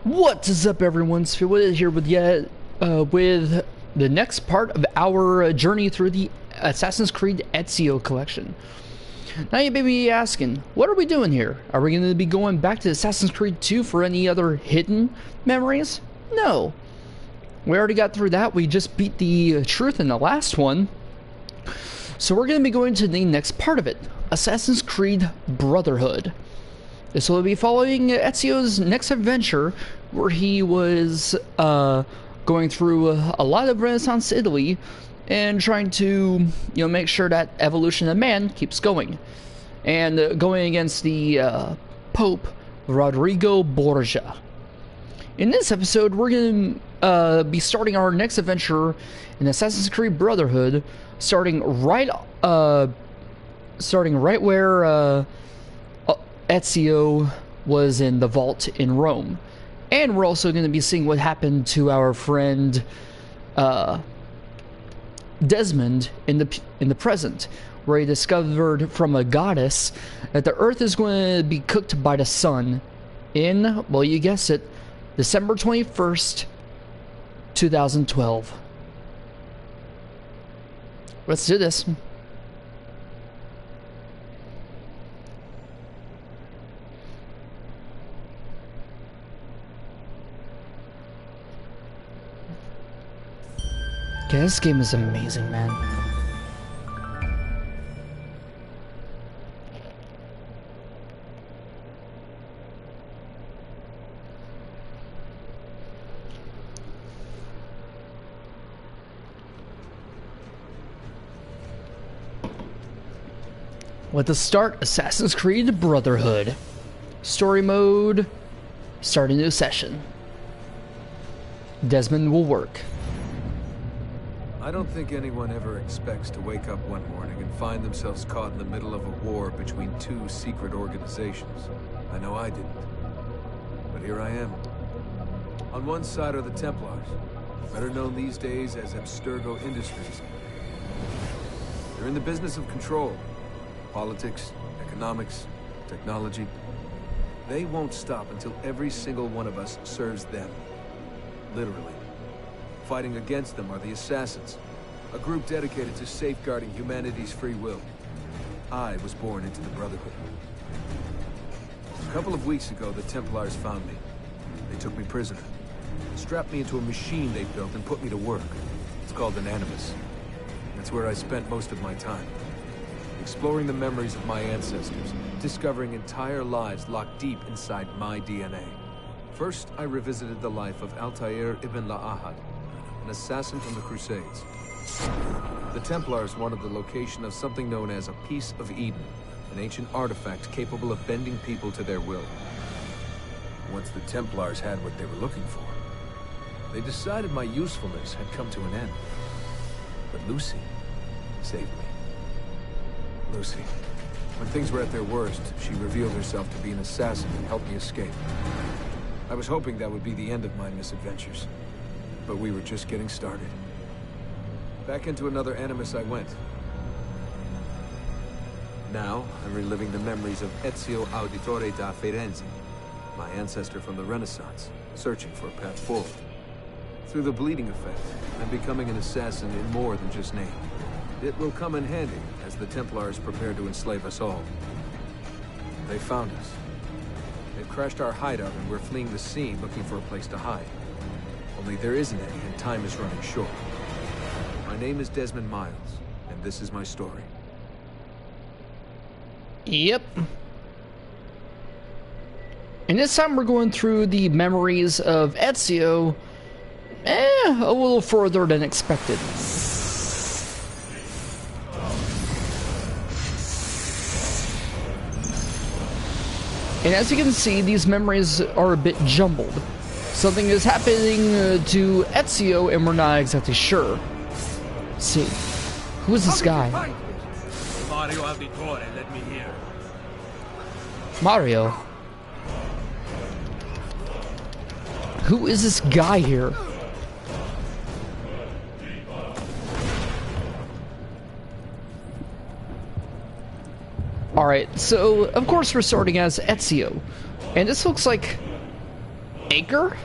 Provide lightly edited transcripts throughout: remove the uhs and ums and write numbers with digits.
What is up, everyone? Spheroid here with with the next part of our journey through the Assassin's Creed Ezio collection. Now you may be asking, what are we doing here? Are we going to be going back to Assassin's Creed 2 for any other hidden memories? No. We already got through that. We just beat the truth in the last one. So we're going to be going to the next part of it, Assassin's Creed Brotherhood. This will be following Ezio's next adventure, where he was going through a lot of Renaissance Italy and trying to, make sure that evolution of man keeps going, and going against the Pope Rodrigo Borgia. In this episode, we're going to be starting our next adventure in Assassin's Creed Brotherhood, starting right where Ezio was in the vault in Rome. And we're also going to be seeing what happened to our friend Desmond in the present, where he discovered from a goddess that the earth is going to be cooked by the sun in, well, you guessed it, December 21st, 2012. Let's do this. Okay, this game is amazing, man. Let us start Assassin's Creed Brotherhood. Story mode. Start a new session. Desmond will work. I don't think anyone ever expects to wake up one morning and find themselves caught in the middle of a war between two secret organizations. I know I didn't. But here I am. On one side are the Templars, better known these days as Abstergo Industries. They're in the business of control. Politics, economics, technology. They won't stop until every single one of us serves them. Literally. Fighting against them are the Assassins, a group dedicated to safeguarding humanity's free will. I was born into the Brotherhood. A couple of weeks ago, the Templars found me. They took me prisoner, strapped me into a machine they built and put me to work. It's called an Animus. That's where I spent most of my time. Exploring the memories of my ancestors, discovering entire lives locked deep inside my DNA. First, I revisited the life of Altair ibn La'ahad, an assassin from the Crusades. The Templars wanted the location of something known as a Piece of Eden, an ancient artifact capable of bending people to their will. Once the Templars had what they were looking for, they decided my usefulness had come to an end. But Lucy saved me. Lucy. When things were at their worst, she revealed herself to be an assassin and helped me escape. I was hoping that would be the end of my misadventures. But we were just getting started. Back into another Animus I went. Now, I'm reliving the memories of Ezio Auditore da Firenze, my ancestor from the Renaissance, searching for a path forward. Through the bleeding effect, I'm becoming an assassin in more than just name. It will come in handy as the Templars prepare to enslave us all. They found us. They've crashed our hideout and we're fleeing the scene looking for a place to hide. Only there isn't any, and time is running short. My name is Desmond Miles, and this is my story. Yep. And this time we're going through the memories of Ezio, a little further than expected. And as you can see, these memories are a bit jumbled. Something is happening to Ezio, and we're not exactly sure. Let's see. Who is this guy? Mario Auditore, let me hear. Mario? Who is this guy here? Alright, so of course we're starting as Ezio. And this looks like acre?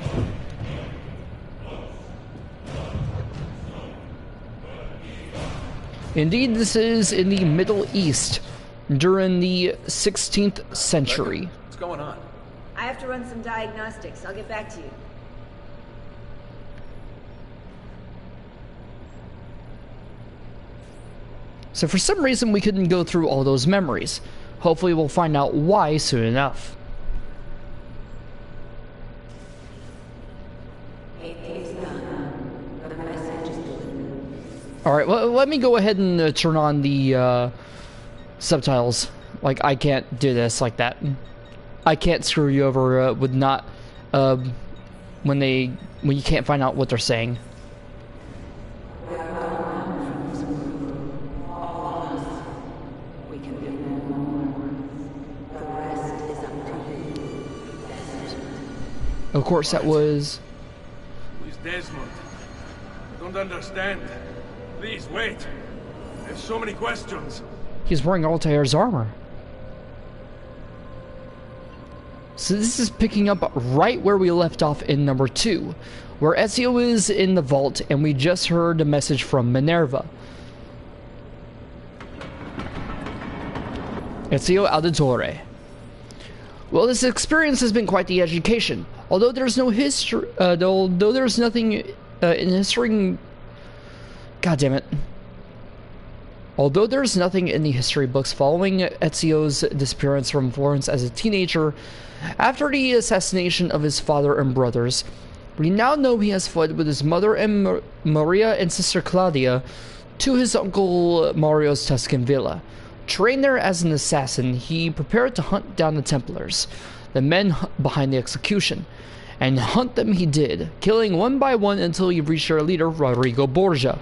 Indeed, this is in the Middle East during the 16th century. What's going on? I have to run some diagnostics. I'll get back to you. So for some reason we couldn't go through all those memories. Hopefully we'll find out why soon enough. Alright, well, let me go ahead and turn on the subtitles. Like, I can't do this like that. I can't screw you over with not when you can't find out what they're saying. Of course, that was... Who's Desmond? I don't understand. Please, wait. I have so many questions. He's wearing Altair's armor. So this is picking up right where we left off in number 2, where Ezio is in the vault and we just heard a message from Minerva. Ezio Auditore. Well, this experience has been quite the education. Although there's no history, although there's nothing in history. God damn it. Although there's nothing in the history books following Ezio's disappearance from Florence as a teenager, after the assassination of his father and brothers, we now know he has fled with his mother and Maria and sister Claudia to his uncle Mario's Tuscan villa. Trained there as an assassin, he prepared to hunt down the Templars, the men behind the execution, and hunt them he did, killing one by one until he reached their leader, Rodrigo Borgia.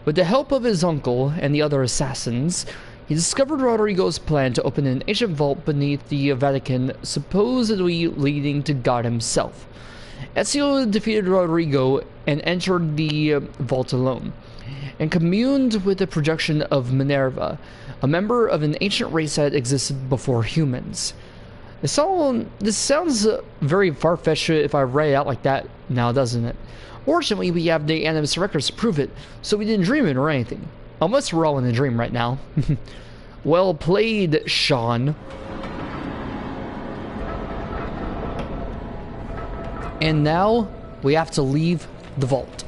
With the help of his uncle and the other assassins, he discovered Rodrigo's plan to open an ancient vault beneath the Vatican, supposedly leading to God himself. Ezio defeated Rodrigo and entered the vault alone, and communed with the projection of Minerva, a member of an ancient race that existed before humans. This sounds very far-fetched if I write it out like that now, doesn't it? Fortunately, we have the Animus records to prove it, so we didn't dream it or anything. Unless we're all in a dream right now. Well played, Sean. And now, we have to leave the vault.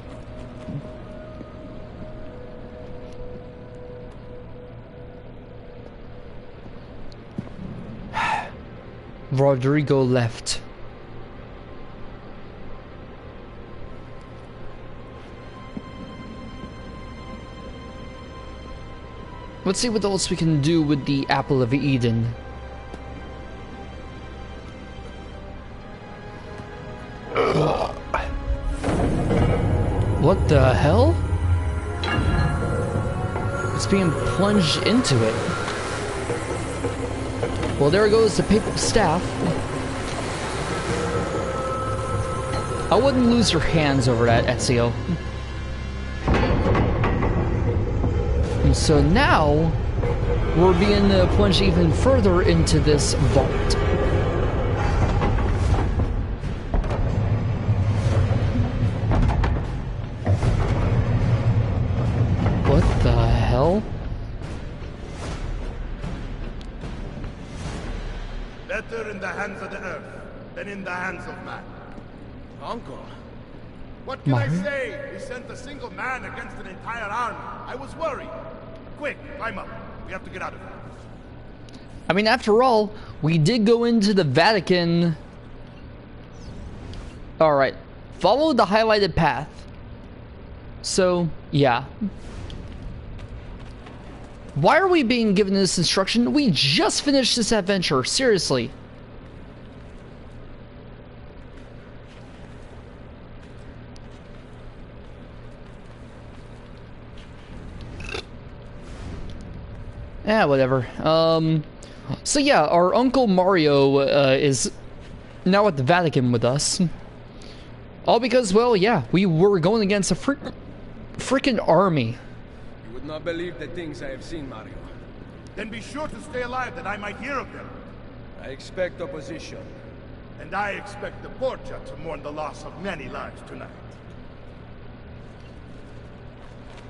Rodrigo left. Let's see what else we can do with the Apple of Eden. What the hell? It's being plunged into it. Well, there goes the papal staff. I wouldn't lose your hands over that, Ezio. And so now, we're being plunged even further into this vault. What the hell? Better in the hands of the earth than in the hands of man. Uncle. What can I say? We sent a single man against an entire army. I was worried. Quick, climb up. We have to get out of here. I mean, after all, we did go into the Vatican. Alright, follow the highlighted path. So, yeah. Why are we being given this instruction? We just finished this adventure, seriously. Yeah, whatever. So yeah, our Uncle Mario is now at the Vatican with us. All because, well, yeah, we were going against a freaking army. You would not believe the things I have seen, Mario. Then be sure to stay alive that I might hear of them. I expect opposition. And I expect the Borgia to mourn the loss of many lives tonight.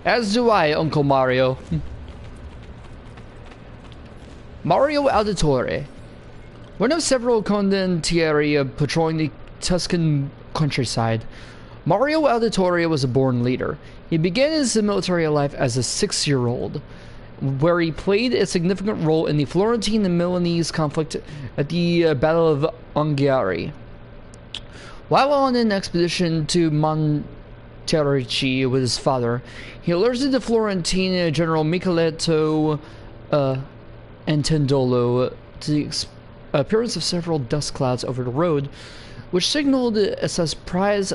As do I, Uncle Mario. Mario Auditore. One of several condottieri patrolling the Tuscan countryside, Mario Auditore was a born leader. He began his military life as a 6-year-old, where he played a significant role in the Florentine and Milanese conflict at the Battle of Anghiari. While on an expedition to Monterricci with his father, he alerted the Florentine General Micheletto Antendolo to the appearance of several dust clouds over the road, which signaled a surprise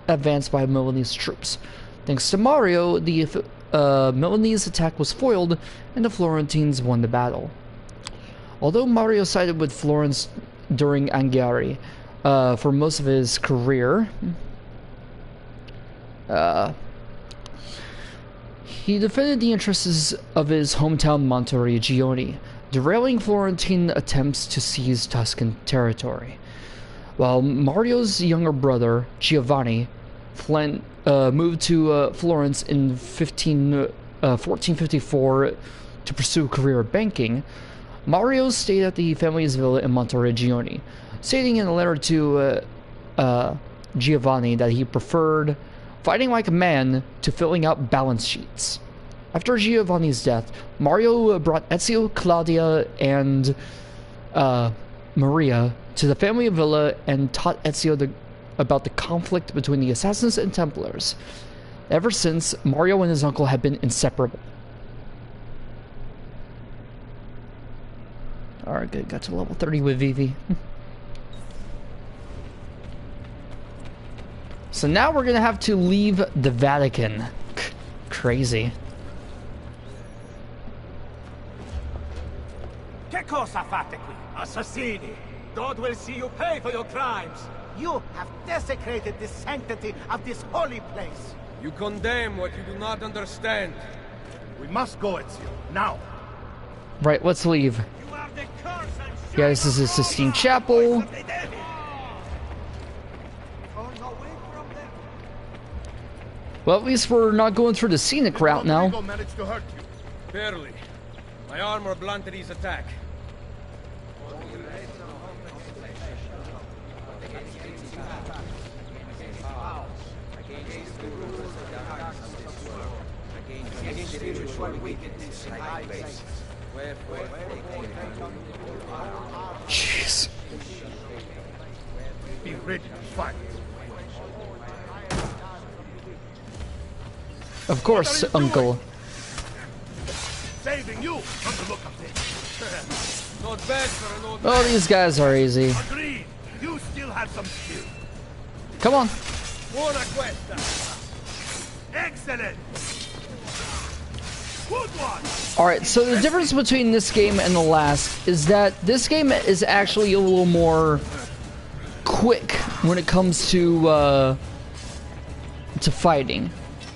advance by Milanese troops. Thanks to Mario, the Milanese attack was foiled, and the Florentines won the battle. Although Mario sided with Florence during Anghiari for most of his career, he defended the interests of his hometown Monterriccione, derailing Florentine attempts to seize Tuscan territory. While Mario's younger brother, Giovanni, moved to Florence in 1454 to pursue a career in banking, Mario stayed at the family's villa in Monterriccione, stating in a letter to Giovanni that he preferred fighting like a man to filling out balance sheets. After Giovanni's death, Mario brought Ezio, Claudia, and Maria to the family villa and taught Ezio about the conflict between the Assassins and Templars. Ever since, Mario and his uncle have been inseparable. Alright, good. Got to level 30 with Vivi. So now we're gonna have to leave the Vatican. Crazy. Che cosa fate qui? Assassini! God will see you pay for your crimes! You have desecrated the sanctity of this holy place! You condemn what you do not understand. We must go, Ezio. Now. Right, let's leave. You are the curse and Yeah, this is the Sistine Chapel. Well, at least we're not going through the scenic route now. Rodrigo managed to hurt you. Barely. My armor blunted his attack. Jeez. Be ready to fight. Of course, What are you Uncle. doing? Saving you from the look of things. Not bad for an old Oh, these guys are easy. Agreed. You still have some skill. Come on. Buona questa. Excellent. Good one. Alright, so the difference between this game and the last is that this game is actually a little more quick when it comes to fighting.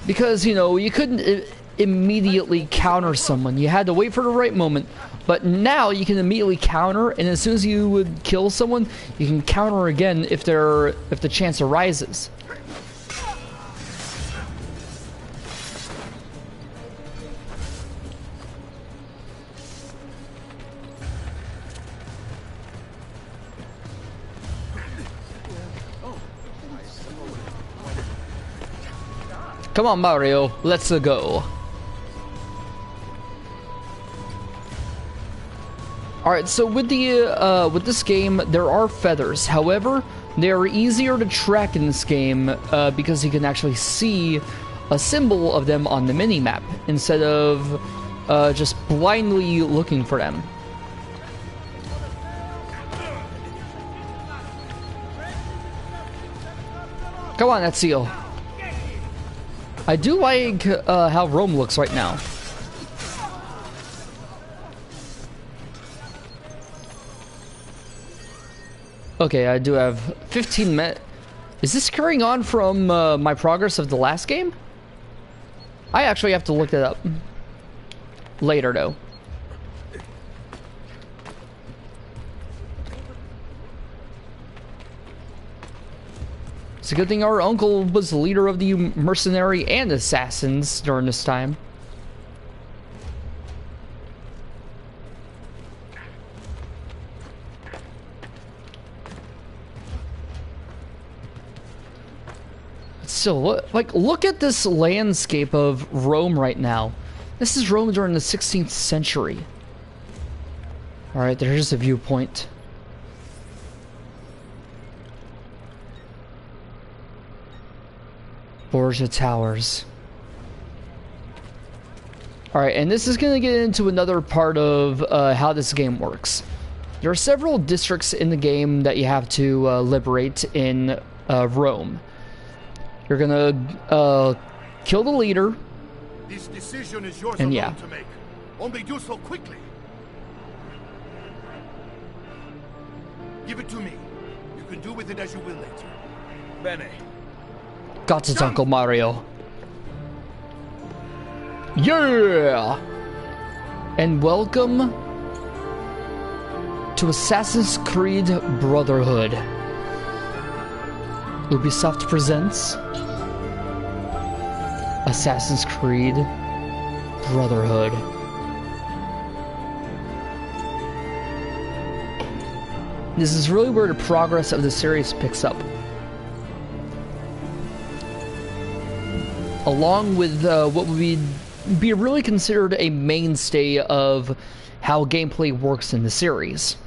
Because, you know, you couldn't immediately counter someone. You had to wait for the right moment. But now you can immediately counter, and as soon as you would kill someone, you can counter again if the chance arises. Come on, Mario, let's go. Alright, so with with this game, there are feathers. However, they are easier to track in this game because you can actually see a symbol of them on the mini-map instead of just blindly looking for them. Come on, Ezio. I do like how Rome looks right now. Okay, I do have 15 minutes. Is this carrying on from my progress of the last game? I actually have to look that up later, though. It's a good thing our uncle was the leader of the mercenary and assassins during this time. Still, look at this landscape of Rome right now. This is Rome during the 16th century. Alright, there's a viewpoint. Borgia Towers. Alright, and this is going to get into another part of how this game works. There are several districts in the game that you have to liberate in Rome. You're gonna kill the leader. This decision is yours and alone to make. Only do so quickly. Give it to me. You can do with it as you will later. Bene. Got it, Uncle Mario. Yeah! And welcome to Assassin's Creed Brotherhood. Ubisoft presents Assassin's Creed Brotherhood. This is really where the progress of the series picks up. Along with what would be really considered a mainstay of how gameplay works in the series.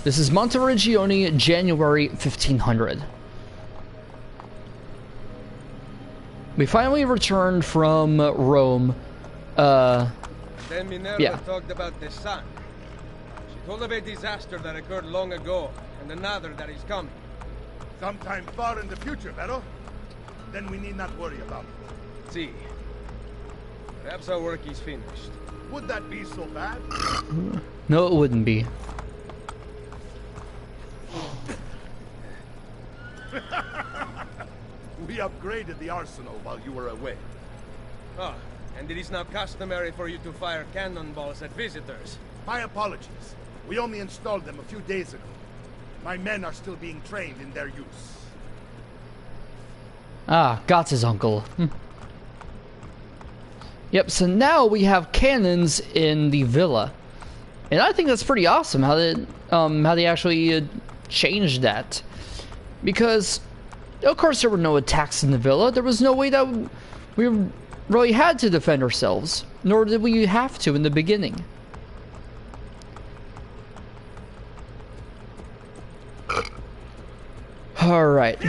This is Monteriggioni, January 1500. We finally returned from Rome. Then Minerva yeah. talked about the sun. She told of a disaster that occurred long ago, and another that is coming. Sometime far in the future, Vero. Then we need not worry about it. See. Perhaps our work is finished. Would that be so bad? No, it wouldn't be. We upgraded the arsenal while you were away. Ah, and it is now customary for you to fire cannonballs at visitors. My apologies. We only installed them a few days ago. My men are still being trained in their use. Ah, got his uncle. Yep, so now we have cannons in the villa. And I think that's pretty awesome how they actually changed that. Because, of course, there were no attacks in the villa. There was no way that we really had to defend ourselves. Nor did we have to in the beginning. Alright.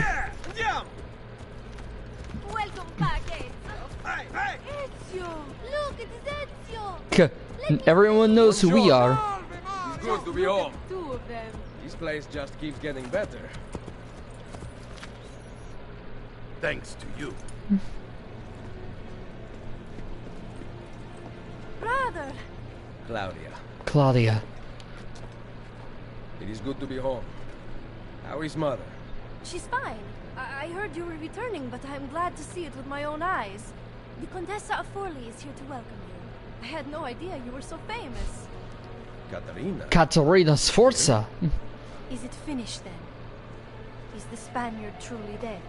Welcome back, Ezio. Ezio! Look, it's Ezio! Everyone knows who we are. It's good to be home. Two of them. This place just keeps getting better. Thanks to you. Brother! Claudia. It is good to be home. How is Mother? She's fine. I heard you were returning, but I'm glad to see it with my own eyes. The Contessa of Forli is here to welcome you. I had no idea you were so famous. Caterina Sforza. Is it finished then? Is the Spaniard truly dead?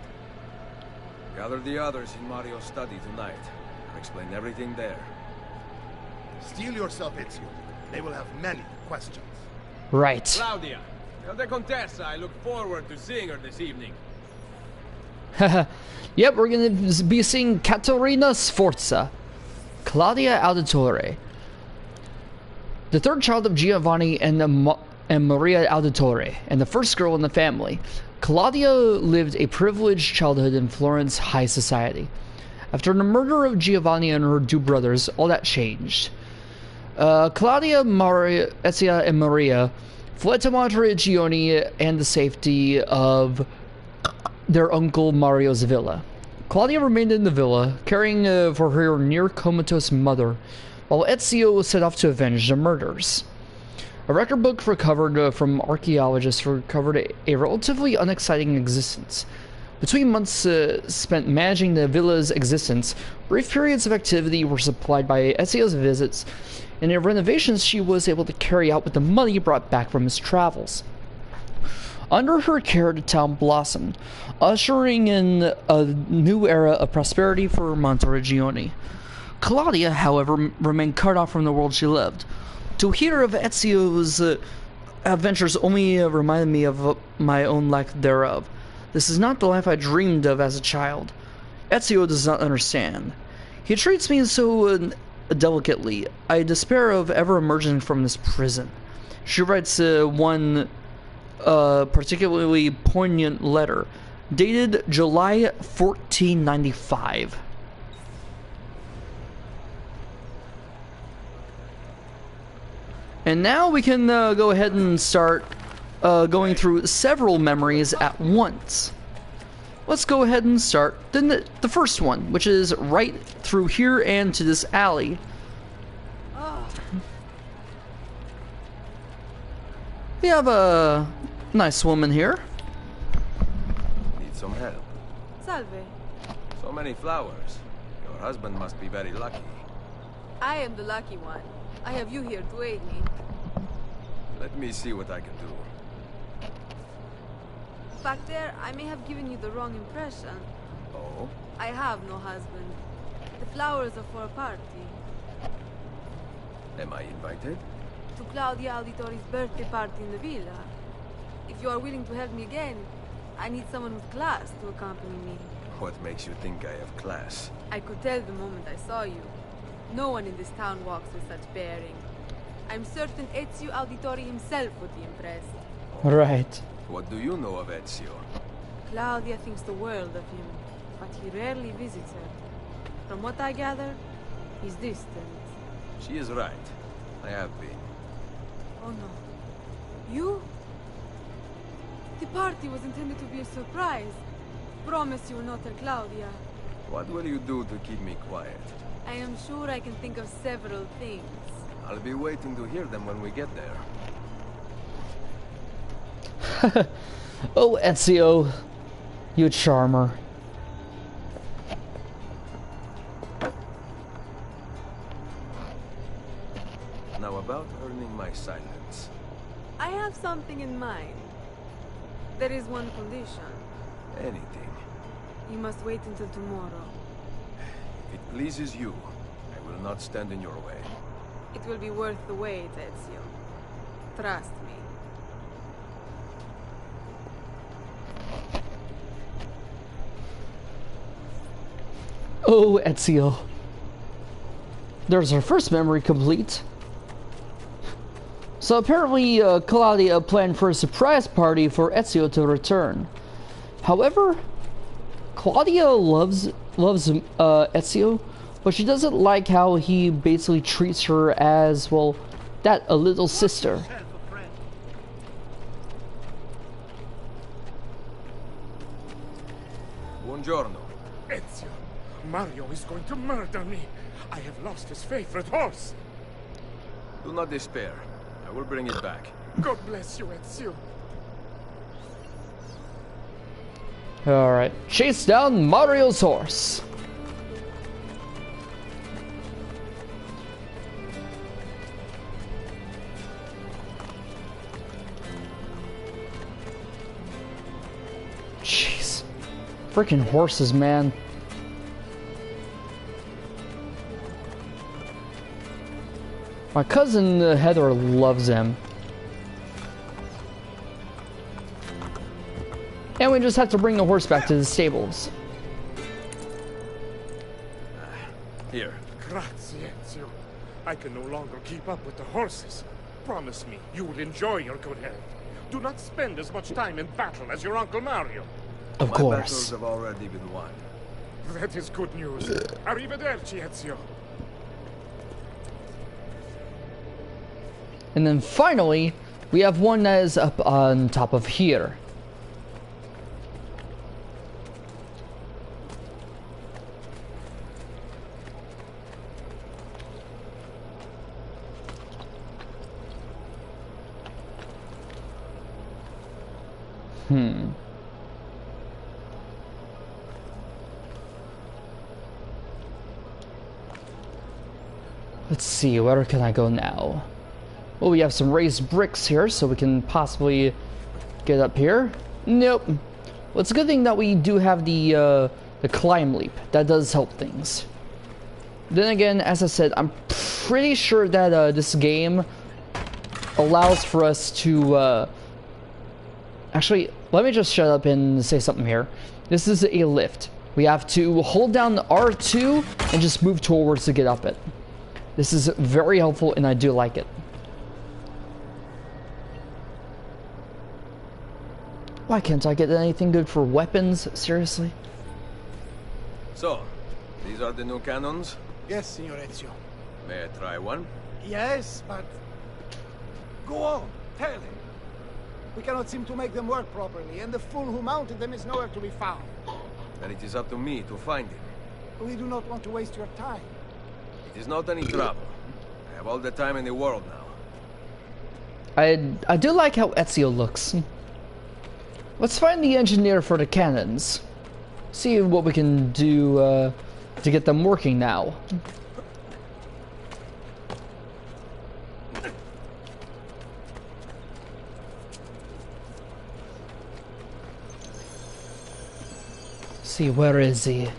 Gather the others in Mario's study tonight. I'll explain everything there. Steel yourself, Ezio. They will have many questions. Right. Claudia! Tell the Contessa I look forward to seeing her this evening. Yep, we're gonna be seeing Caterina Sforza. Claudia Auditore. The third child of Giovanni and Maria Auditore, and the first girl in the family. Claudia lived a privileged childhood in Florence high society. After the murder of Giovanni and her two brothers, all that changed. Claudia, Ezio, and Maria fled to Monteriggioni and the safety of their uncle Mario's villa. Claudia remained in the villa, caring for her near-comatose mother, while Ezio set off to avenge the murders. A record book recovered from archaeologists recovered a relatively unexciting existence. Between months spent managing the villa's existence, brief periods of activity were supplied by Ezio's visits, and the renovations she was able to carry out with the money brought back from his travels. Under her care, the town blossomed, ushering in a new era of prosperity for Monteregione. Claudia, however, remained cut off from the world she lived. To hear of Ezio's adventures only reminded me of my own lack thereof. This is not the life I dreamed of as a child. Ezio does not understand. He treats me so delicately. I despair of ever emerging from this prison. She writes one particularly poignant letter, dated July 1495. And now we can go ahead and start going through several memories at once. Let's go ahead and start the first one, which is right through here and to this alley. We have a nice woman here. Need some help. Salve. So many flowers. Your husband must be very lucky. I am the lucky one. I have you here to aid me. Let me see what I can do. Back there, I may have given you the wrong impression. Oh? I have no husband. The flowers are for a party. Am I invited? To Claudia Auditori's birthday party in the villa. If you are willing to help me again, I need someone with class to accompany me. What makes you think I have class? I could tell the moment I saw you. No one in this town walks with such bearing. I'm certain Ezio Auditori himself would be impressed. Right. What do you know of Ezio? Claudia thinks the world of him, but he rarely visits her. From what I gather, he's distant. She is right. I have been. Oh no. You? The party was intended to be a surprise. Promise you will not tell Claudia. What will you do to keep me quiet? I am sure I can think of several things. I'll be waiting to hear them when we get there. Oh, Ezio, you charmer. Now about earning my silence. I have something in mind. There is one condition. Anything. You must wait until tomorrow. If it pleases you, I will not stand in your way. It will be worth the wait, Ezio. Trust me. Oh, Ezio. There's our first memory complete. So apparently Claudia planned for a surprise party for Ezio to return. However, Claudia loves Ezio, but she doesn't like how he basically treats her as, well, a little sister. Buongiorno. Ezio, Mario is going to murder me. I have lost his favorite horse. Do not despair. I will bring it back. God bless you, Ezio. Alright, chase down Mario's horse. Jeez. Freaking horses, man. My cousin Heather loves them. And we just have to bring the horse back to the stables. Here. Grazie, Ezio. I can no longer keep up with the horses. Promise me you will enjoy your good health. Do not spend as much time in battle as your Uncle Mario. Of My course. battles have already been won. That is good news. Arrivederci, Ezio. And then finally, we have one that is up on top of here. Let's see, where can I go now? Well, we have some raised bricks here, so we can possibly get up here. Nope. Well, it's a good thing that we do have the climb leap. That does help things. Then again, as I said, I'm pretty sure that this game allows for us to... Actually, let me just shut up and say something here. This is a lift. We have to hold down R2 and just move towards to get up it. This is very helpful, and I do like it. Why can't I get anything good for weapons? Seriously? So, these are the new cannons? Yes, Signor Ezio. May I try one? Yes, but... Go on, tell him. We cannot seem to make them work properly, and the fool who mounted them is nowhere to be found. Then it is up to me to find him. We do not want to waste your time. It is not any trouble. I have all the time in the world now. I do like how Ezio looks. Let's find the engineer for the cannons. See what we can do to get them working now. See, where is he?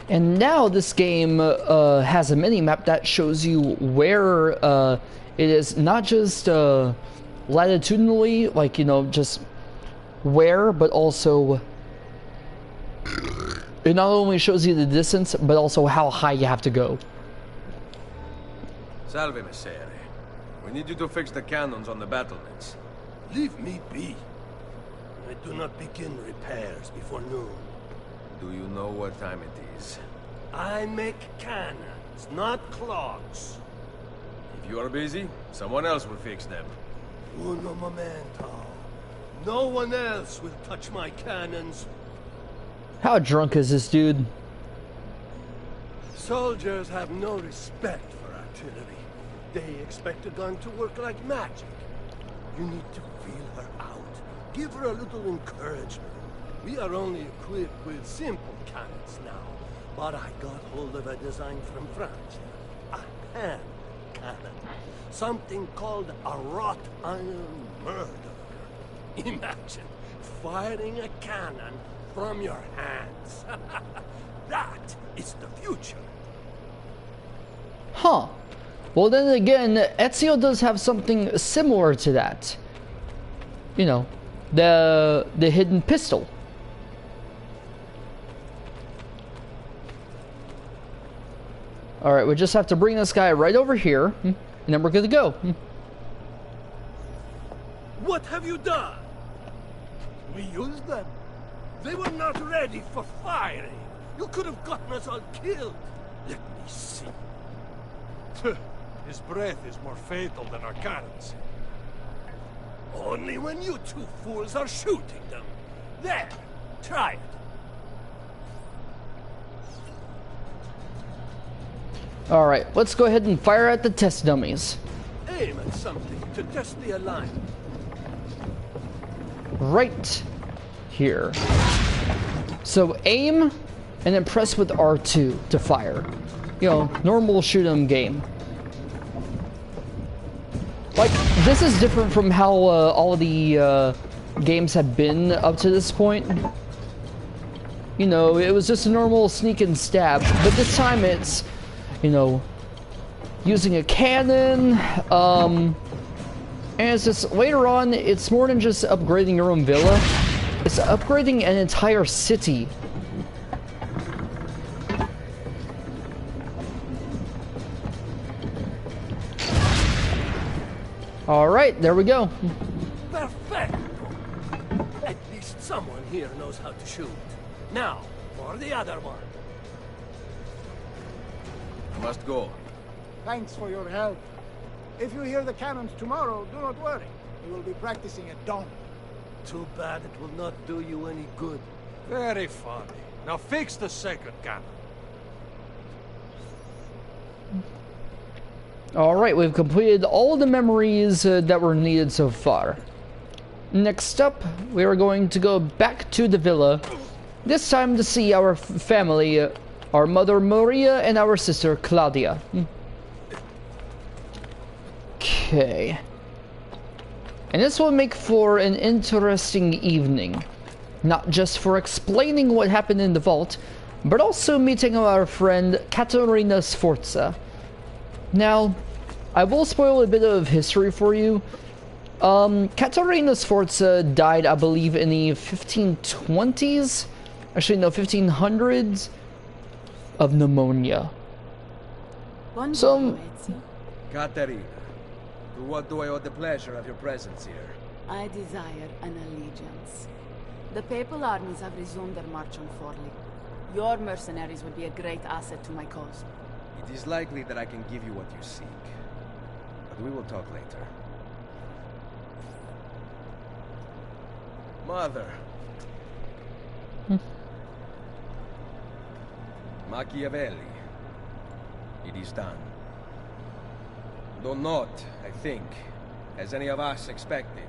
And now this game has a mini-map that shows you where it is, not just latitudinally, like, you know, just where, but also it not only shows you the distance, but also how high you have to go. Salve, Messere. We need you to fix the cannons on the battlements. Leave me be. I do not begin repairs before noon. Do you know what time it is? I make cannons, not clocks. If you are busy, someone else will fix them. Uno momento. No one else will touch my cannons. How drunk is this dude? Soldiers have no respect for artillery. They expect a gun to work like magic. You need to feel her out. Give her a little encouragement. We are only equipped with simple cannons now. But I got hold of a design from France. A hand cannon. Something called a wrought iron murder. Imagine firing a cannon from your hands. That is the future. Huh. Well, then again, Ezio does have something similar to that. You know, the hidden pistol. Alright, we just have to bring this guy right over here, and then we're good to go. What have you done? We used them. They were not ready for firing. You could have gotten us all killed. Let me see. His breath is more fatal than our cannons. Only when you two fools are shooting them. There, try it. Alright, let's go ahead and fire at the test dummies. Aim at something to test the alignment. Right here. So aim, and then press with R2 to fire. You know, normal shoot 'em game. Like, this is different from how all of the games have been up to this point. You know, it was just a normal sneak and stab, but this time it's, you know, using a cannon, and it's just, later on, it's more than just upgrading your own villa. It's upgrading an entire city. Alright, there we go. Perfect. At least someone here knows how to shoot. Now, for the other one. I must go. Thanks for your help. If you hear the cannons tomorrow, do not worry. We will be practicing at dawn. Too bad it will not do you any good. Very funny. Now fix the second cannon. Alright, we've completed all the memories that were needed so far. Next up, we are going to go back to the villa. This time to see our family, our mother Maria and our sister Claudia. Okay. And this will make for an interesting evening. Not just for explaining what happened in the vault, but also meeting our friend Caterina Sforza. Now, I will spoil a bit of history for you. Caterina Sforza died, I believe, in the 1520s? Actually, no, 1500s of pneumonia. So, Caterina, to what do I owe the pleasure of your presence here? I desire an allegiance. The papal armies have resumed their march on Forli. Your mercenaries would be a great asset to my cause. It is likely that I can give you what you seek. But we will talk later. Mother. Machiavelli. It is done. Though not, I think, as any of us expected.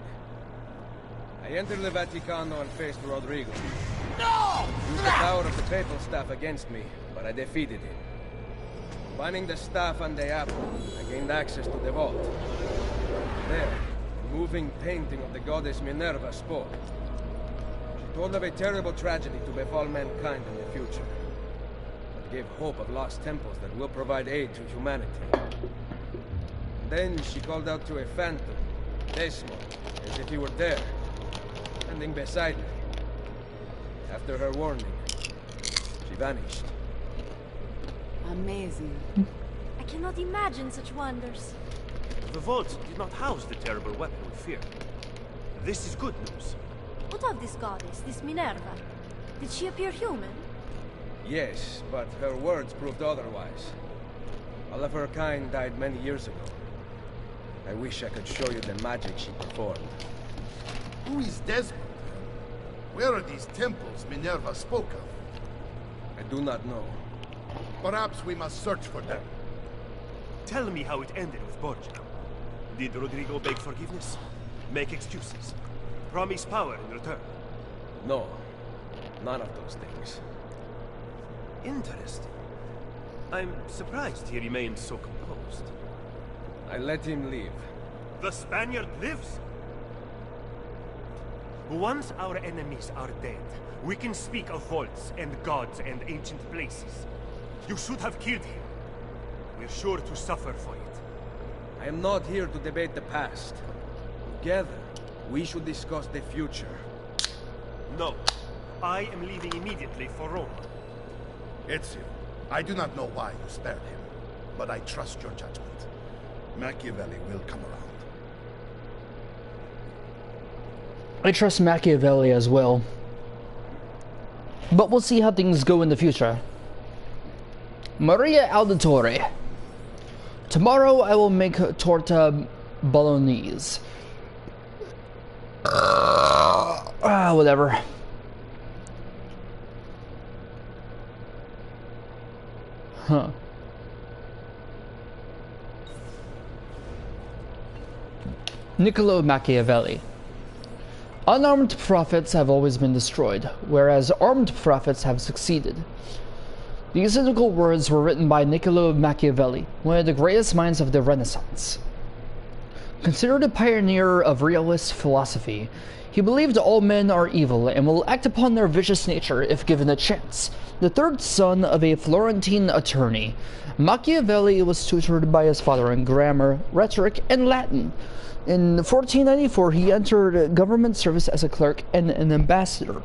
I entered the Vaticano and faced Rodrigo. No! Used the power of the papal staff against me, but I defeated him. Finding the staff and the apple, I gained access to the vault. There, a moving painting of the goddess Minerva spoke. She told of a terrible tragedy to befall mankind in the future, but gave hope of lost temples that will provide aid to humanity. And then she called out to a phantom, Desmond, as if he were there, standing beside me. After her warning, she vanished. Amazing. I cannot imagine such wonders. The vault did not house the terrible weapon we feared. This is good news. What of this goddess, this Minerva? Did she appear human? Yes, but her words proved otherwise. All of her kind died many years ago. I wish I could show you the magic she performed. Who is Desmond? Where are these temples Minerva spoke of? I do not know. Perhaps we must search for them. Tell me how it ended with Borgia. Did Rodrigo beg forgiveness? Make excuses? Promise power in return? No. None of those things. Interesting. I'm surprised he remained so composed. I let him leave. The Spaniard lives? Once our enemies are dead, we can speak of vaults and gods and ancient places. You should have killed him. We're sure to suffer for it. I am not here to debate the past. Together, we should discuss the future. No. I am leaving immediately for Rome. Ezio, I do not know why you spared him, but I trust your judgment. Machiavelli will come around. I trust Machiavelli as well. But we'll see how things go in the future. Maria Aldatore. Tomorrow I will make torta bolognese. Whatever. Huh. Niccolo Machiavelli. Unarmed prophets have always been destroyed, whereas armed prophets have succeeded. These cynical words were written by Niccolo Machiavelli, one of the greatest minds of the Renaissance. Considered a pioneer of realist philosophy, he believed all men are evil and will act upon their vicious nature if given a chance. The third son of a Florentine attorney, Machiavelli was tutored by his father in grammar, rhetoric, and Latin. In 1494, he entered government service as a clerk and an ambassador.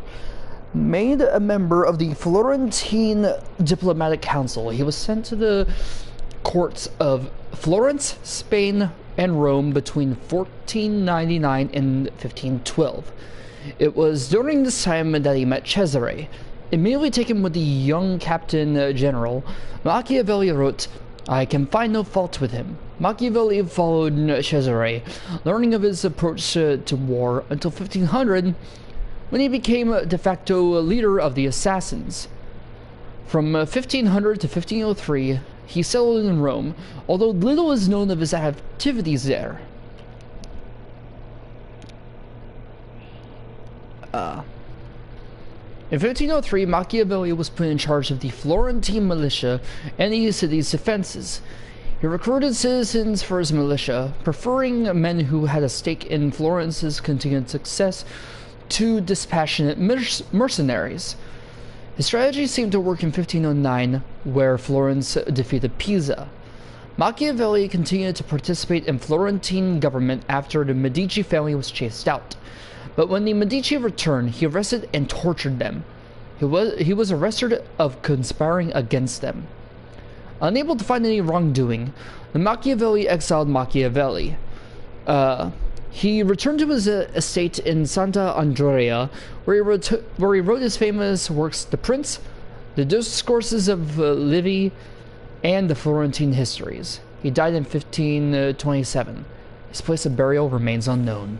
Made a member of the Florentine Diplomatic Council, he was sent to the courts of Florence, Spain, and Rome between 1499 and 1512. It was during this time that he met Cesare. Immediately taken with the young captain general, Machiavelli wrote, "I can find no fault with him." Machiavelli followed Cesare, learning of his approach to war until 1500, when he became de facto leader of the assassins. From 1500 to 1503, he settled in Rome, although little is known of his activities there. In 1503, Machiavelli was put in charge of the Florentine militia and the city's defenses. He recruited citizens for his militia, preferring men who had a stake in Florence's continued success to dispassionate mercenaries. His strategy seemed to work in 1509, where Florence defeated Pisa. Machiavelli continued to participate in Florentine government after the Medici family was chased out. But when the Medici returned, he arrested and tortured them. He was arrested of conspiring against them. Unable to find any wrongdoing, the Machiavelli exiled Machiavelli. He returned to his estate in Santa Andrea, where he wrote his famous works The Prince, the Discourses of Livy, and the Florentine Histories. He died in 1527. His place of burial remains unknown.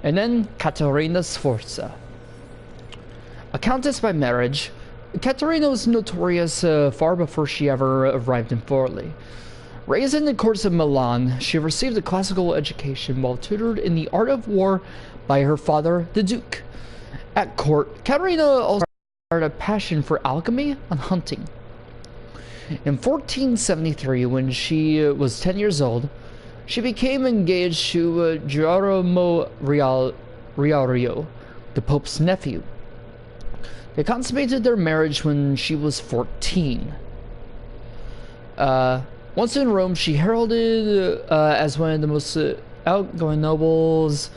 And then Caterina Sforza. A countess by marriage, Caterina was notorious far before she ever arrived in Forli. Raised in the courts of Milan, she received a classical education while tutored in the art of war by her father, the Duke. At court, Caterina also had a passion for alchemy and hunting. In 1473, when she was 10 years old, she became engaged to Girolamo Riario, the Pope's nephew. They consummated their marriage when she was 14. Once in Rome, she heralded as one of the most outgoing nobles,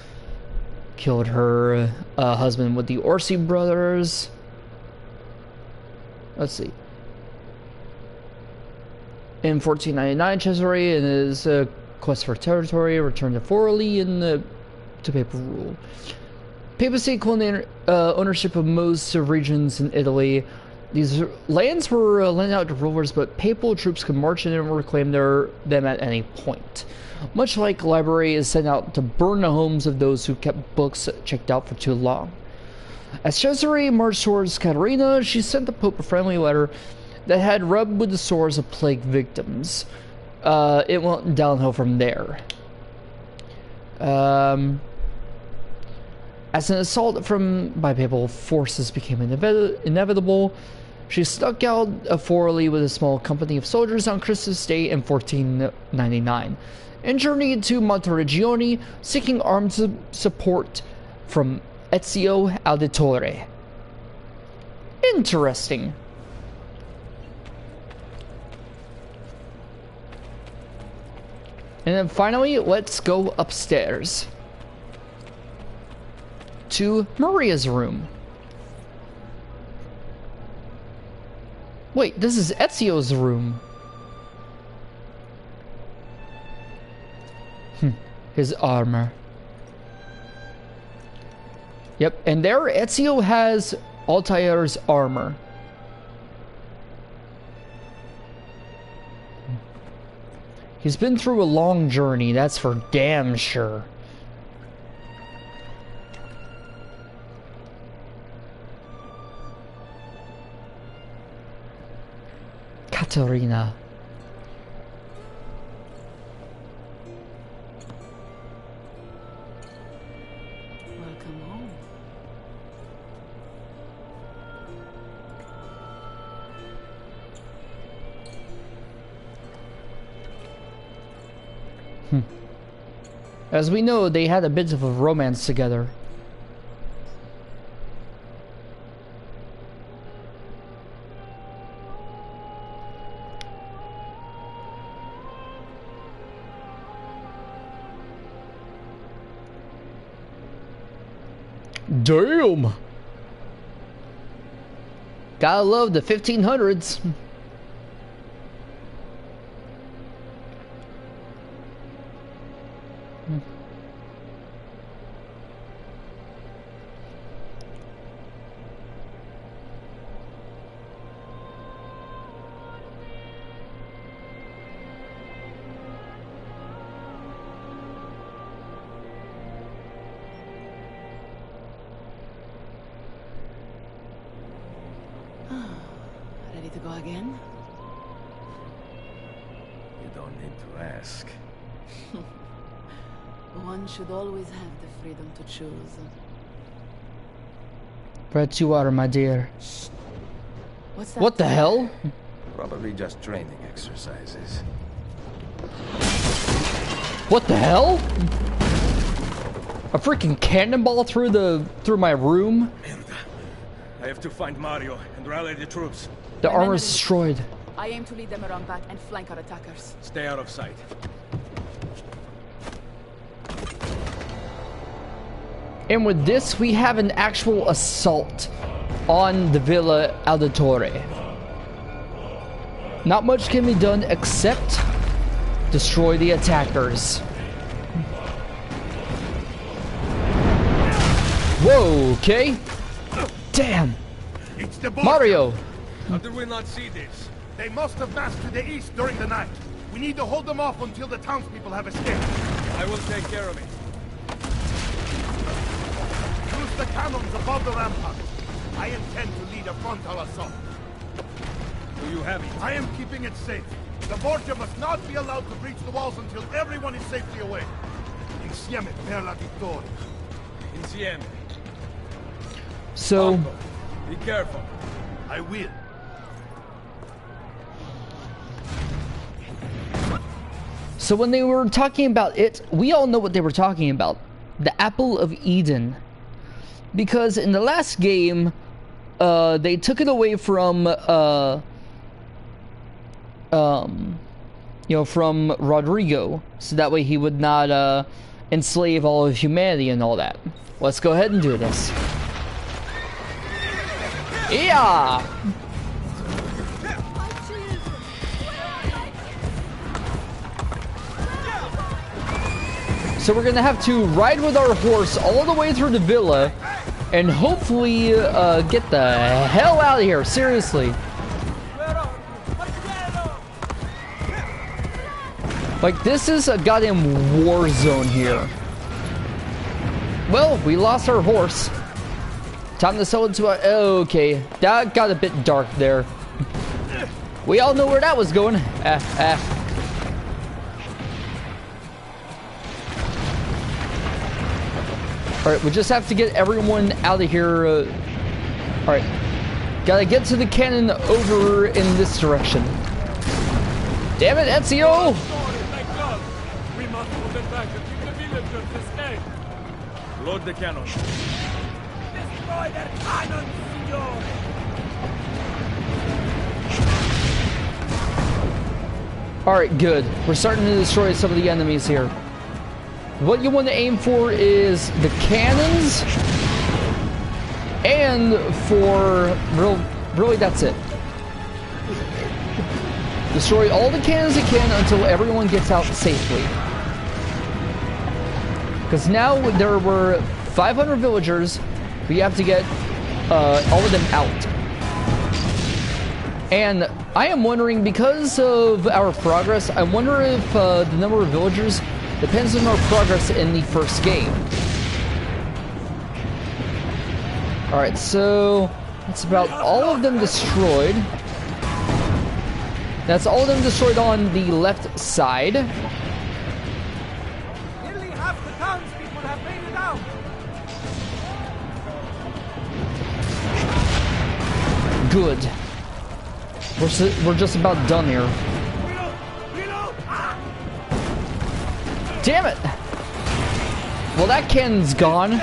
killed her husband with the Orsi brothers. Let's see. In 1499, Cesare, in his quest for territory, returned to Forli to papal rule. Papacy claimed ownership of most regions in Italy. These lands were lent out to rulers, but papal troops could march in and reclaim them at any point. Much like a library is sent out to burn the homes of those who kept books checked out for too long. As Cesare marched towards Caterina, she sent the Pope a friendly letter that had rubbed with the sores of plague victims. It went downhill from there. As an assault by papal forces became inevitable, she snuck out of Forli with a small company of soldiers on Christmas Day in 1499, and journeyed to Monteriggioni, seeking armed support from Ezio Auditore. Interesting. And then finally, let's go upstairs to Maria's room. Wait, this is Ezio's room. His armor. Yep, and there Ezio has Altair's armor. He's been through a long journey, that's for damn sure. Caterina. Welcome home. As we know, they had a bit of a romance together. Damn! Gotta love the 1500s. Ready to go again? You don't need to ask. One should always have the freedom to choose. Bread to water, my dear. What's that? What the hell? Probably just training exercises. What the hell? A freaking cannonball through my room? I have to find Mario and rally the troops. The armor's destroyed. I aim to lead them around back and flank our attackers. Stay out of sight. And with this, we have an actual assault on the Villa Auditore. Not much can be done except destroy the attackers. Whoa, okay. Damn. It's the Mario. How did we not see this? They must have massed to the east during the night. We need to hold them off until the townspeople have escaped. I will take care of it. Use the cannons above the rampart. I intend to lead a frontal assault. Do you have it? I am keeping it safe. The Borgia must not be allowed to breach the walls until everyone is safely away. Insieme per la vittoria. Insieme. So, Marco, be careful. I will. So when they were talking about it, we all know what they were talking about. The Apple of Eden. Because in the last game, they took it away from, from Rodrigo. So that way he would not, enslave all of humanity and all that. Let's go ahead and do this. Yeah! So we're gonna have to ride with our horse all the way through the villa and hopefully get the hell out of here, seriously. Like, this is a goddamn war zone here. Well, we lost our horse. Time to sell it to a... Okay, that got a bit dark there. We all know where that was going. Alright, we just have to get everyone out of here. Alright. Gotta get to the cannon over in this direction. Damn it, Ezio! We must hold it back and keep the villagers escape. Load the cannon. Destroy their cannons, signore! Alright, good. We're starting to destroy some of the enemies here. What you want to aim for is the cannons, and for really that's it. Destroy all the cannons you can until everyone gets out safely. Because now there were 500 villagers, we have to get all of them out. And I am wondering, because of our progress, I wonder if the number of villagers depends on our progress in the first game. Alright, so that's about all of them destroyed. That's all of them destroyed on the left side. Nearly half the townspeople have made it out. Good. We're just about done here. Damn it! Well, that cannon's gone.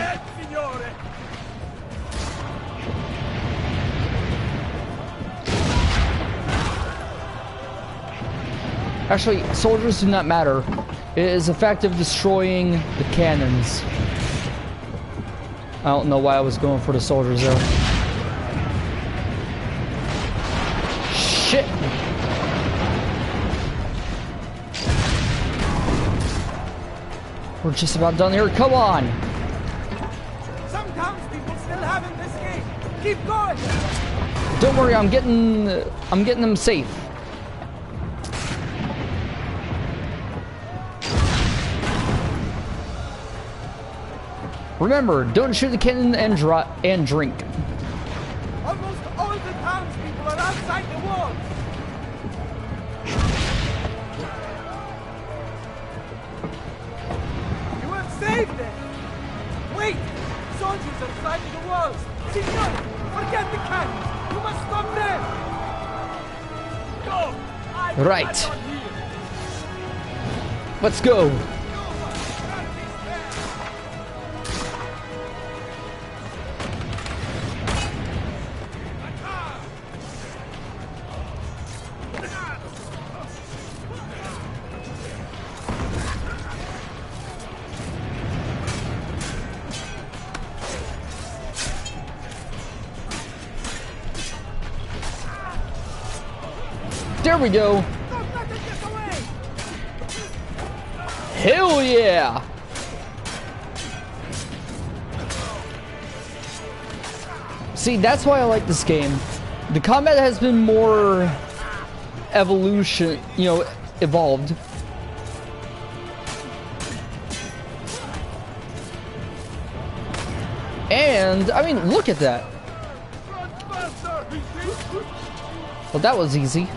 Actually, soldiers do not matter. It is the fact of destroying the cannons. I don't know why I was going for the soldiers though. Shit! We're just about done here. Come on! Some townspeople still haven't escaped. Keep going. Don't worry, I'm getting them safe. Remember, don't shoot the cannon and drink. Almost all the townspeople are outside the walls. You have saved them. Wait! Soldiers outside the walls. Signor, forget the cannons. You must stop them. Right. Let's go. There we go. Hell yeah. See, that's why I like this game. The combat has been more evolution, you know, evolved. And, I mean, look at that. Well, that was easy.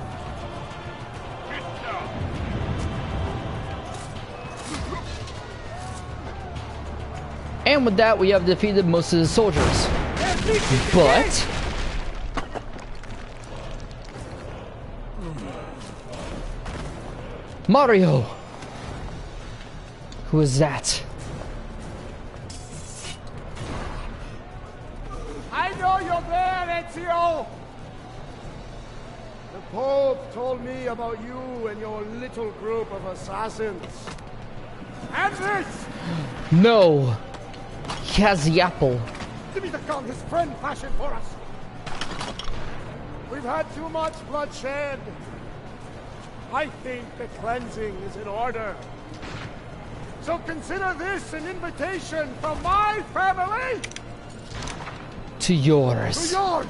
And with that, we have defeated most of the soldiers. But... Mario! Who is that? I know you're there, Ezio! The Pope told me about you and your little group of assassins. And this! No! He has the apple. Give me the gun his friend fashioned for us. We've had too much bloodshed. I think the cleansing is in order. So consider this an invitation from my family to yours. To yours.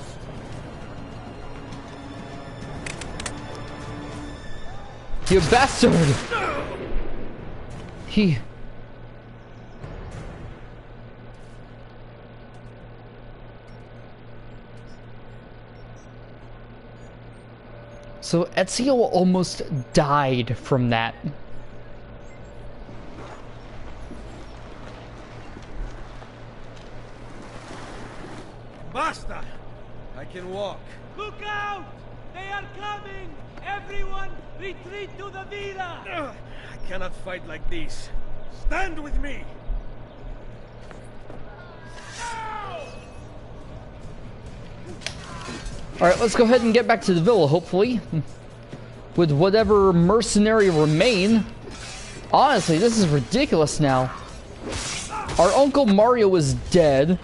You bastard! He... So Ezio almost died from that. Basta! I can walk. Look out! They are coming! Everyone, retreat to the villa! I cannot fight like this. Stand with me! Alright, let's go ahead and get back to the villa, hopefully. With whatever mercenary remain. Honestly, this is ridiculous now. Our Uncle Mario is dead.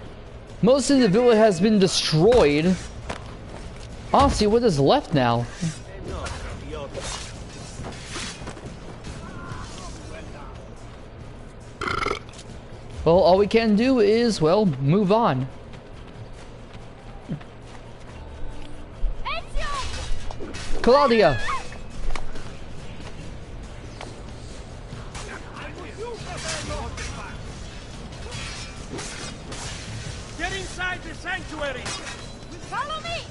Most of the villa has been destroyed. Honestly, what is left now? Well, all we can do is, well, move on. Claudia! Get inside the sanctuary! Follow me!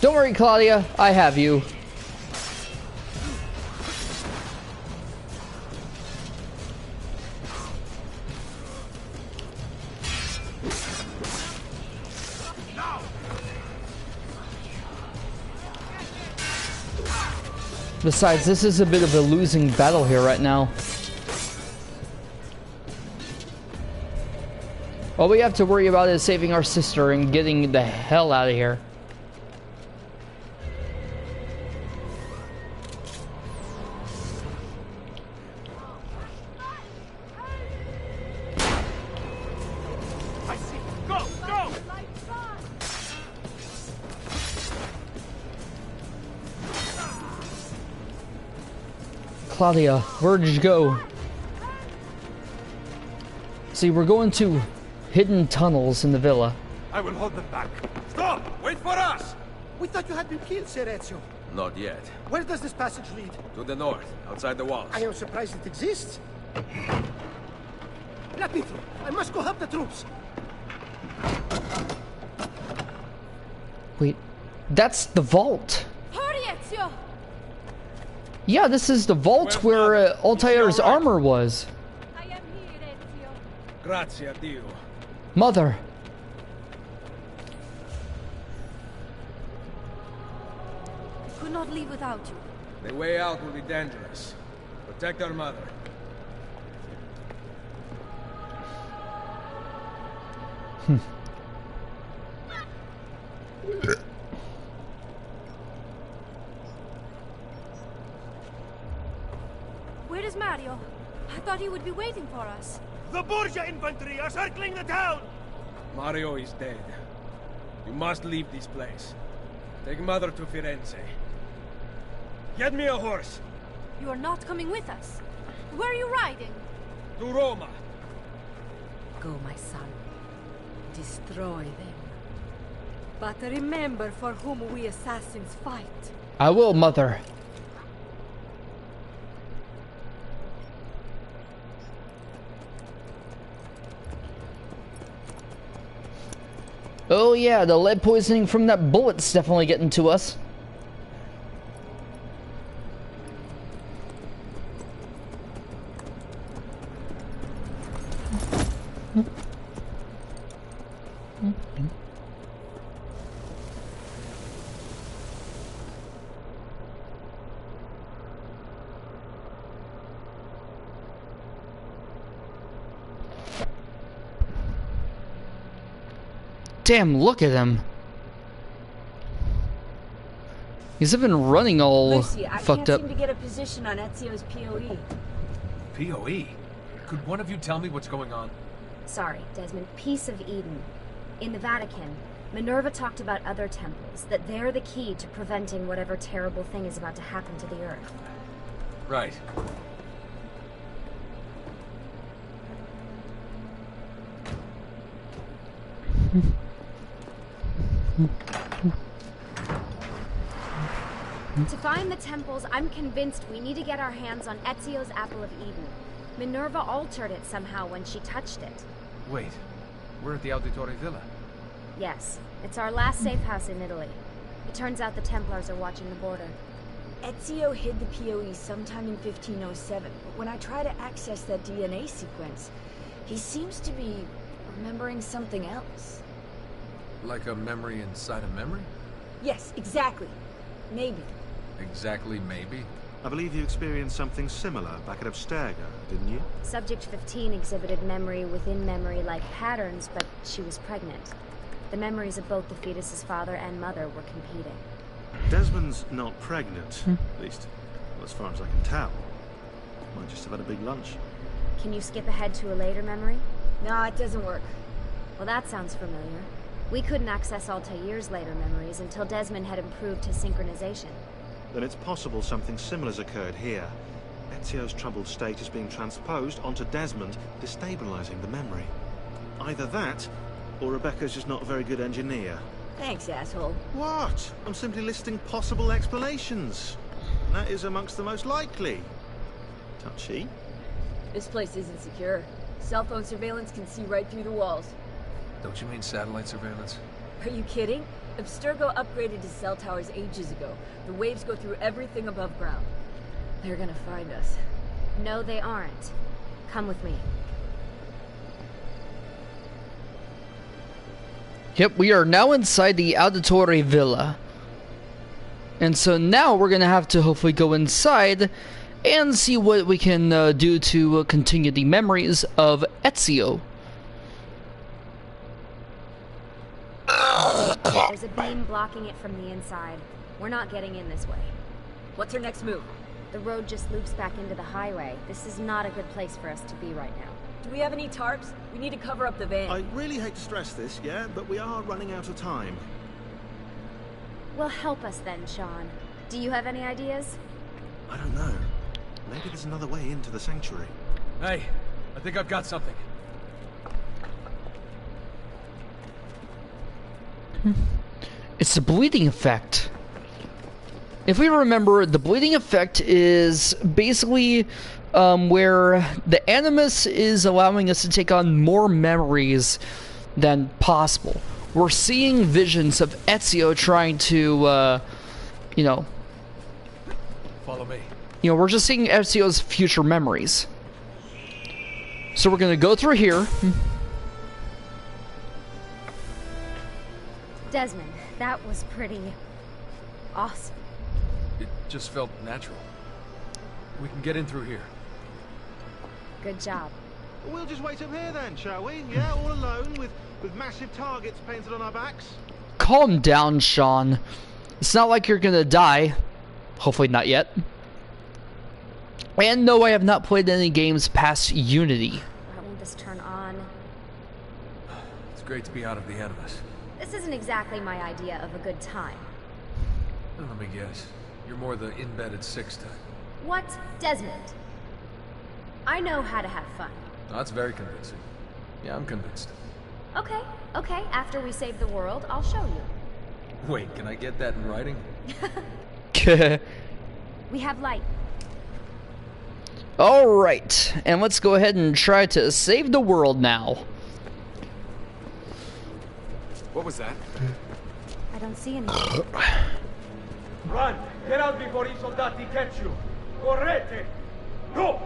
Don't worry, Claudia. I have you. Besides, this is a bit of a losing battle here right now. All we have to worry about is saving our sister and getting the hell out of here. I see. Go! Go! Claudia, where did you go? See, we're going to hidden tunnels in the villa. I will hold them back. Stop! Wait for us! We thought you had been killed, Sir Ezio. Not yet. Where does this passage lead? To the north, outside the walls. I am surprised it exists. Let me through. I must go help the troops. Wait, that's the vault. Hurry, Ezio! Yeah, this is the vault where Altair's armor was. I am here, Ezio. Grazie a Dio. could not leave without you. The way out will be dangerous. Protect our mother. Where is Mario? I thought he would be waiting for us. The Borgia infantry are circling the town! Mario is dead. You must leave this place. Take mother to Firenze. Get me a horse. You are not coming with us. Where are you riding? To Roma. Go, my son. Destroy them. But remember for whom we assassins fight. I will, mother. Oh yeah, the lead poisoning from that bullet's definitely getting to us. Damn, look at him. He's even running all Lucy, fucked up. I can't seem to get a position on Ezio's POE. POE? Could one of you tell me what's going on? Sorry, Desmond. Peace of Eden. In the Vatican, Minerva talked about other temples, that they're the key to preventing whatever terrible thing is about to happen to the Earth. Right. To find the temples, I'm convinced we need to get our hands on Ezio's Apple of Eden. Minerva altered it somehow when she touched it. Wait, we're at the Auditore Villa. Yes, it's our last safe house in Italy. It turns out the Templars are watching the border. Ezio hid the POE sometime in 1507, but when I try to access that DNA sequence, he seems to be remembering something else. Like a memory inside a memory? Yes, exactly. Maybe. Exactly, maybe? I believe you experienced something similar back at Abstergo, didn't you? Subject 15 exhibited memory within memory-like patterns, but she was pregnant. The memories of both the fetus's father and mother were competing. Desmond's not pregnant, at least, well, as far as I can tell. Might just have had a big lunch. Can you skip ahead to a later memory? No, it doesn't work. Well, that sounds familiar. We couldn't access Altair's later memories until Desmond had improved his synchronization. Then it's possible something similar's occurred here. Ezio's troubled state is being transposed onto Desmond, destabilizing the memory. Either that, or Rebecca's just not a very good engineer. Thanks, asshole. What? I'm simply listing possible explanations. And that is amongst the most likely. Touchy. This place isn't secure. Cell phone surveillance can see right through the walls. Don't you mean satellite surveillance? Are you kidding? Abstergo upgraded to cell towers ages ago. The waves go through everything above ground. They're gonna find us. No, they aren't. Come with me. Yep, we are now inside the Auditore Villa. And so now we're going to have to hopefully go inside and see what we can do to continue the memories of Ezio. There's a beam blocking it from the inside. We're not getting in this way. What's our next move? The road just loops back into the highway. This is not a good place for us to be right now. Do we have any tarps? We need to cover up the van. I really hate to stress this, yeah, but we are running out of time. Well, help us then, Sean. Do you have any ideas? I don't know. Maybe there's another way into the sanctuary. Hey, I think I've got something. It's the bleeding effect. If we remember, the bleeding effect is basically where the Animus is allowing us to take on more memories than possible. We're seeing visions of Ezio trying to, you know... Follow me. You know, we're just seeing Ezio's future memories. So we're gonna go through here. Desmond, that was pretty... awesome. It just felt natural. We can get in through here. Good job. We'll just wait up here then, shall we? Yeah, all alone with massive targets painted on our backs. Calm down, Sean. It's not like you're gonna die. Hopefully not yet. And no, I have not played any games past Unity. Why won't this turn on? It's great to be out of the Animus. This isn't exactly my idea of a good time. Well, let me guess. You're more the embedded 6 type. What? Desmond. I know how to have fun. That's very convincing. Yeah, I'm convinced. Okay, okay. After we save the world, I'll show you. Wait, can I get that in writing? We have light. Alright, and let's go ahead and try to save the world now. What was that? I don't see anything. Run! Get out before I soldati catch you! Correte! Go!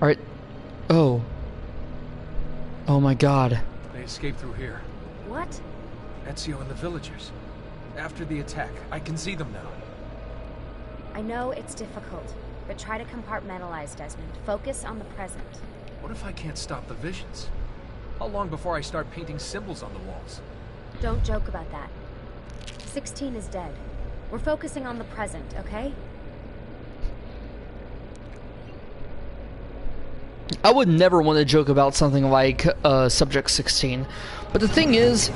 Alright. Oh. Oh my god. They escaped through here. What? Ezio and the villagers. After the attack, I can see them now. I know it's difficult, but try to compartmentalize, Desmond. Focus on the present. What if I can't stop the visions? How long before I start painting symbols on the walls? Don't joke about that. 16 is dead. We're focusing on the present, okay? I would never want to joke about something like Subject 16. But the thing is,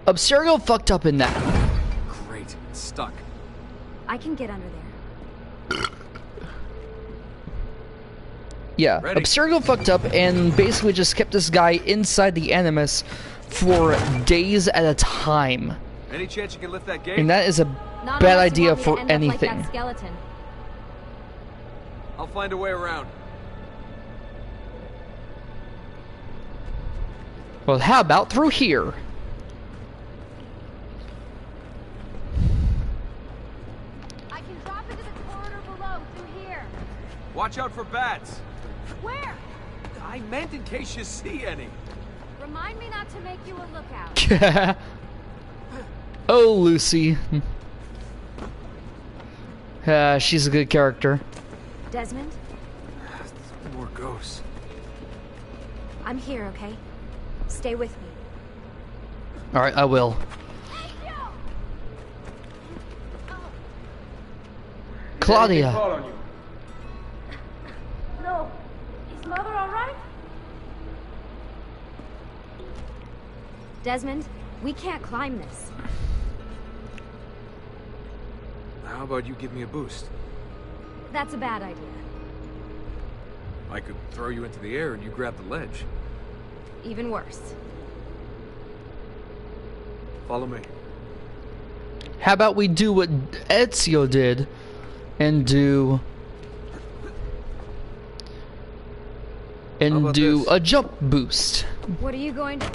Abstergo fucked up in that. Great, it's stuck. I can get under there. Yeah, Ready. Abstergo fucked up and basically just kept this guy inside the Animus for days at a time. Any chance you can lift that gate? And that is a Not bad unless you idea want me to for end up like anything. that skeleton. I'll find a way around. Well, how about through here? I can drop into the corridor below through here. Watch out for bats. Where? I meant in case you see any. Remind me not to make you a lookout. Oh, Lucy. She's a good character. Desmond? More ghosts. I'm here, okay? Stay with me. Alright, I will. Claudia. No. Is Mother alright? Desmond, we can't climb this. How about you give me a boost? That's a bad idea. I could throw you into the air and you grab the ledge. Even worse. Follow me. How about we do what Ezio did and do this? a jump boost. What are you going to...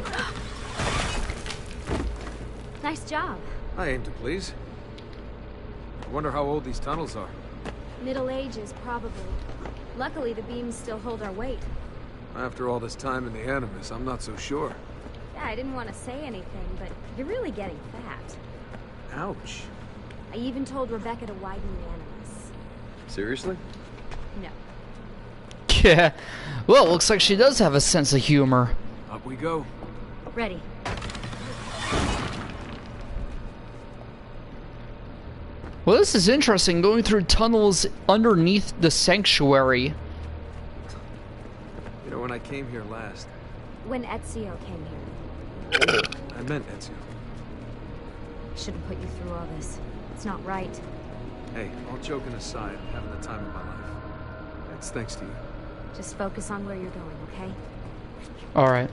Nice job. I aim to please. I wonder how old these tunnels are. Middle Ages, probably. Luckily, the beams still hold our weight. After all this time in the Animus, I'm not so sure. Yeah, I didn't want to say anything, but you're really getting fat. Ouch. I even told Rebecca to widen the Animus. Seriously? No. Yeah. Well, looks like she does have a sense of humor. Up we go. Ready. Well, this is interesting, going through tunnels underneath the sanctuary. You know, when I came here last, When Ezio came here. I meant Ezio. Shouldn't put you through all this. It's not right. Hey, all joking aside, I'm having the time of my life. That's thanks to you. Just focus on where you're going, okay? Alright.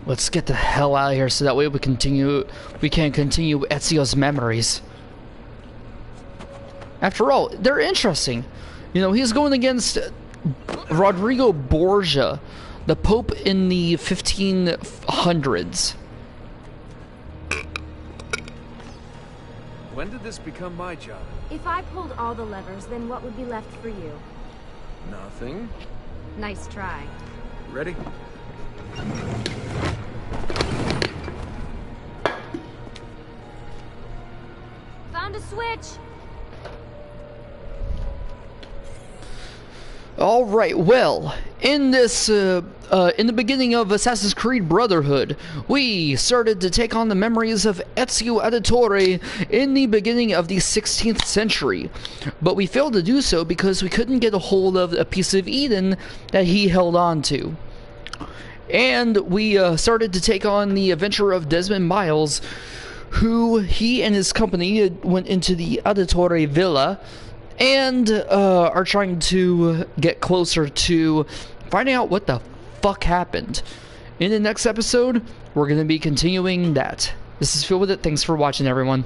Let's get the hell out of here so that way we can continue Ezio's memories. After all, they're interesting. You know, he's going against Rodrigo Borgia, the Pope in the 1500s. When did this become my job? If I pulled all the levers, then what would be left for you? Nothing. Nice try. Ready? switch! Alright, well, in this, in the beginning of Assassin's Creed Brotherhood, we started to take on the memories of Ezio Auditore in the beginning of the 16th century. But we failed to do so because we couldn't get a hold of a piece of Eden that he held on to. And we started to take on the adventure of Desmond Miles, who he and his company went into the Auditore Villa and are trying to get closer to finding out what the fuck happened. In the next episode, we're going to be continuing that. This is Phil with it. Thanks for watching, everyone.